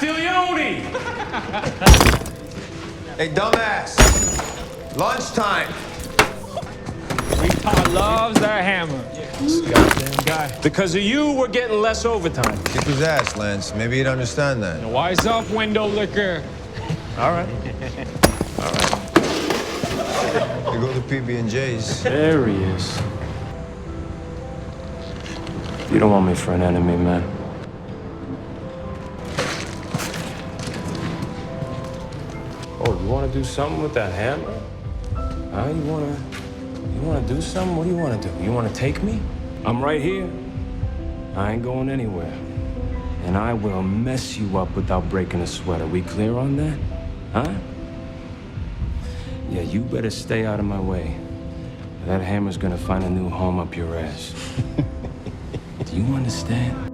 Castiglione! Hey, dumbass. Lunchtime. Retard loves that hammer. This goddamn guy. Because of you, we're getting less overtime. Kick his ass, Lance. Maybe he'd understand that. Now, wise up, window licker. All right. All right. You go to PB&J's. There he is. You don't want me for an enemy, man. Oh, you want to do something with that hammer? Huh? You want to do something? What do you want to do? You want to take me? I'm right here. I ain't going anywhere. And I will mess you up without breaking a sweat. Are we clear on that? Huh? Yeah, you better stay out of my way. That hammer's gonna find a new home up your ass. Do you understand?